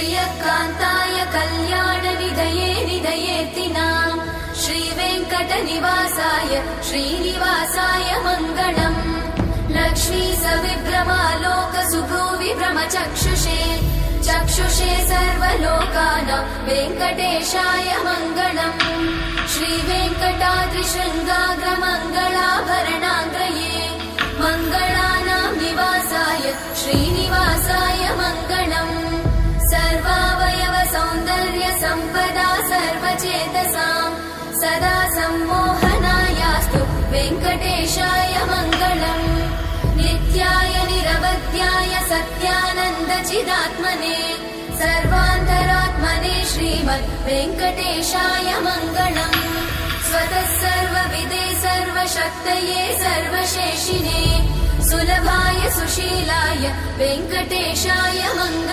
श्रियकान्ताय कल्याणनिधये निधयेतिनाम् श्रीवेङ्कटनिवासाय श्रीनिवासाय मङ्गलम् लक्ष्मी सविभ्रमालोकसुभ्रूविभ्रमचक्षुषे चक्षुषे सर्वलोकानां वेङ्कटेशाय मङ्गलम् श्रीवेङ्कटाद्रिशृङ्गाग्रमङ्गलाभरणाङ्गये मङ्गलानां निवासाय श्रीनिवासाय मङ्गलम् सर्वावयव सौन्दर्य सम्पदा सर्वचेतसां सदा सम्मोहनायास्तु वेङ्कटेशाय मङ्गलम् नित्याय निरवध्याय सत्यानन्दचिदात्मने सर्वान्तरात्मने श्रीमद् वेङ्कटेशाय मङ्गलम् स्वतः सर्वविदे सर्वशक्तये सर्वशेषिने सुलभाय सुशीलाय वेङ्कटेशाय मङ्गलम्।